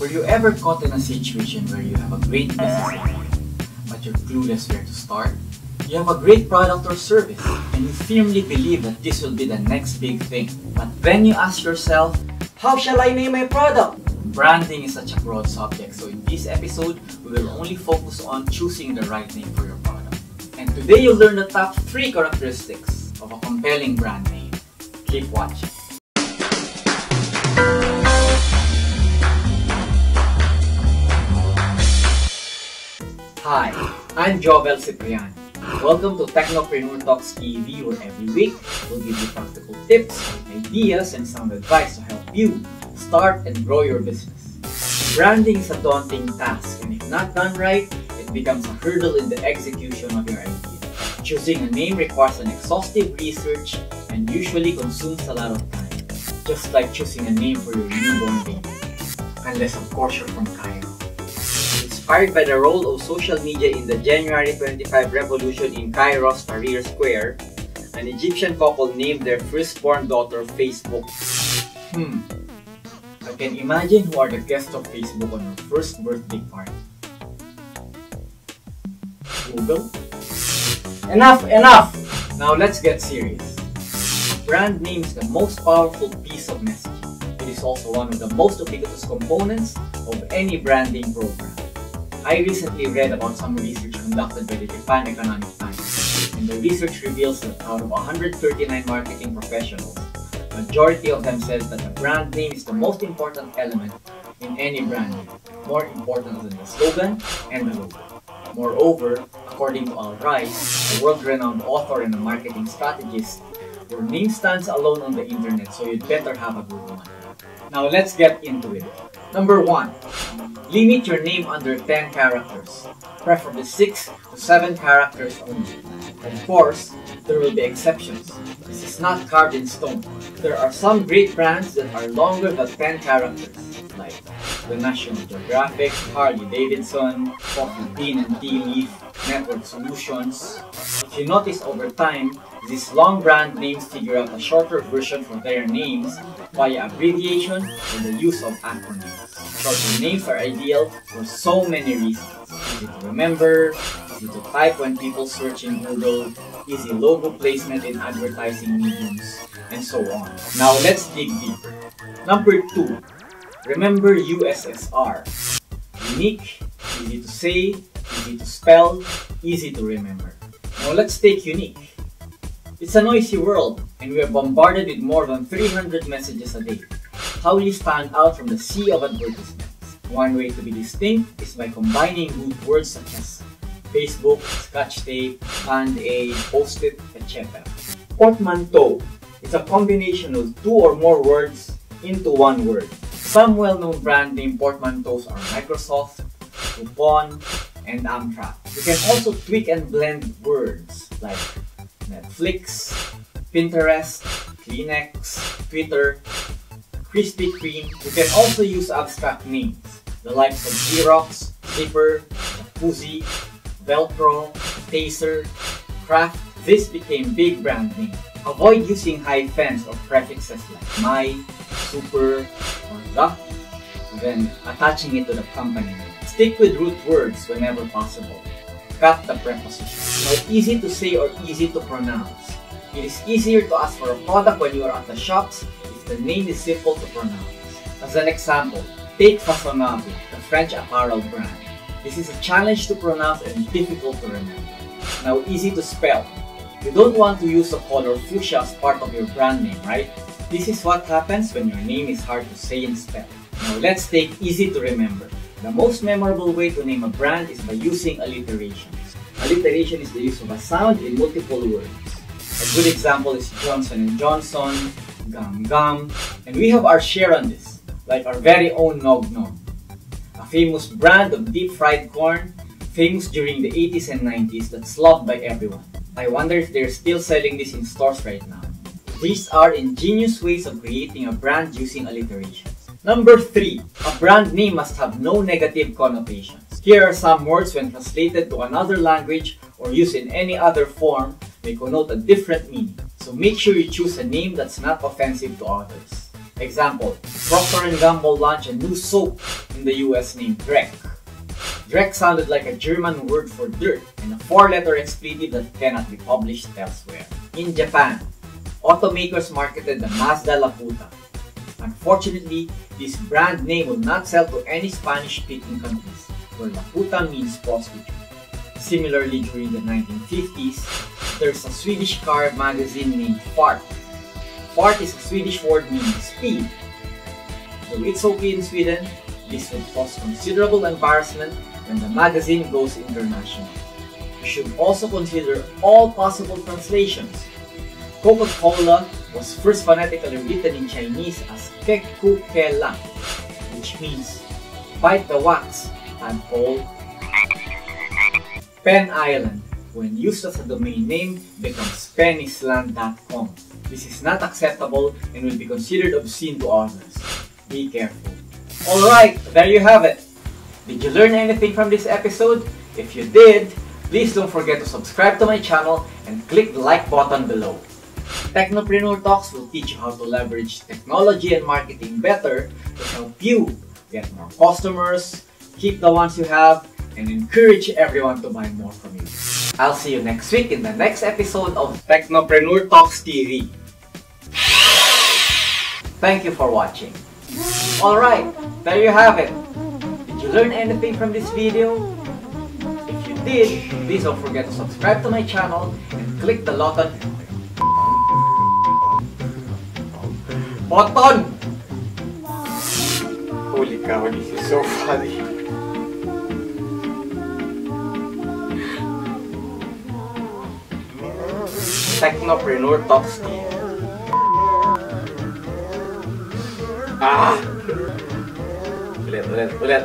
Were you ever caught in a situation where you have a great business idea, but you're clueless where to start? You have a great product or service, and you firmly believe that this will be the next big thing. But then you ask yourself, how shall I name my product? Branding is such a broad subject, so in this episode, we will only focus on choosing the right name for your product. And today you'll learn the top 3 characteristics of a compelling brand name. Keep watching. Hi, I'm Jovel Cipriano. Welcome to Technopreneur Talks TV, where every week we'll give you practical tips, ideas, and sound advice to help you start and grow your business. Branding is a daunting task, and if not done right, it becomes a hurdle in the execution of your idea. Choosing a name requires an exhaustive research and usually consumes a lot of time, just like choosing a name for your newborn baby. Unless of course you're from Cairo. Inspired by the role of social media in the January 25 revolution in Cairo's Tahrir Square, an Egyptian couple named their firstborn daughter Facebook. I can imagine who are the guests of Facebook on your first birthday party. Google? Enough! Now let's get serious. Brand name is the most powerful piece of messaging. It is also one of the most ubiquitous components of any branding program. I recently read about some research conducted by the Japan Economic Times, and the research reveals that out of 139 marketing professionals, majority of them says that the brand name is the most important element in any brand name, more important than the slogan and the logo. Moreover, according to Al Rice, a world-renowned author and a marketing strategist, your name stands alone on the internet, so you'd better have a good one. Now let's get into it. Number 1. Limit your name under 10 characters, preferably 6 to 7 characters only. Of course, there will be exceptions. This is not carved in stone. There are some great brands that are longer than 10 characters, like the National Geographic, Harley Davidson, Coffee Bean and Tea Leaf, Network Solutions. If you notice over time, these long brand names figure out a shorter version for their names via abbreviation or the use of acronyms. Shorter names are ideal for so many reasons. Easy to remember, easy to type when people search in Google, easy logo placement in advertising mediums, and so on. Now let's dig deeper. Number 2. Remember USSR. Unique, easy to say, easy to spell, easy to remember. Now let's take unique. It's a noisy world, and we are bombarded with more than 300 messages a day. How will you stand out from the sea of advertisements? One way to be distinct is by combining root words such as Facebook, Scotch tape, Band-Aid, Post-it, etc. Portmanteau is a combination of 2 or more words into one word. Some well-known brand name portmanteaus are Microsoft, Coupon, and Amtrak. You can also tweak and blend words like Netflix, Pinterest, Kleenex, Twitter, Krispy Kreme. You can also use abstract names, the likes of Xerox, Zipper, Jacuzzi, Velcro, Pacer, Kraft. This became big brand names. Avoid using hyphens or prefixes like my, super, or the, then attaching it to the company name. Stick with root words whenever possible. Cut the prepositions. Now, easy to say or easy to pronounce. It is easier to ask for a product when you are at the shops if the name is simple to pronounce. As an example, take Façonnable, the French apparel brand. This is a challenge to pronounce and difficult to remember. Now, easy to spell. You don't want to use the color fuchsia as part of your brand name, right? This is what happens when your name is hard to say and spell. Now, let's take easy to remember. The most memorable way to name a brand is by using alliterations. Alliteration is the use of a sound in multiple words. A good example is Johnson & Johnson, Gum Gum, and we have our share on this, like our very own Nog Nog, a famous brand of deep-fried corn, famous during the 80s and 90s that's loved by everyone. I wonder if they're still selling this in stores right now. These are ingenious ways of creating a brand using alliterations. Number 3. A brand name must have no negative connotations. Here are some words when translated to another language or used in any other form may connote a different meaning. So make sure you choose a name that's not offensive to others. Example, Procter & Gamble launched a new soap in the US named Drek. Drek sounded like a German word for dirt and a 4-letter expletive that cannot be published elsewhere. In Japan, automakers marketed the Mazda Laputa. Unfortunately, this brand name will not sell to any Spanish-speaking countries, where Laputa means prostitute. Similarly, during the 1950s, there's a Swedish car magazine named Fart. Fart is a Swedish word meaning speed. Though it's okay in Sweden, this will cause considerable embarrassment when the magazine goes international. You should also consider all possible translations. Coca-Cola was first phonetically written in Chinese as Kekukela, which means bite the wax, tadpole. Pen Island, when used as a domain name, becomes penisland.com. This is not acceptable and will be considered obscene to others. Be careful. Alright, there you have it. Did you learn anything from this episode? If you did, please don't forget to subscribe to my channel and click the like button below. Technopreneur Talks will teach you how to leverage technology and marketing better to help you get more customers, keep the ones you have, and encourage everyone to buy more from you. I'll see you next week in the next episode of Technopreneur Talks TV. Thank you for watching. Alright, there you have it. Did you learn anything from this video? If you did, please don't forget to subscribe to my channel and click the button. Holy cow, this is so funny. Technopreneur Talks TV. Ulit.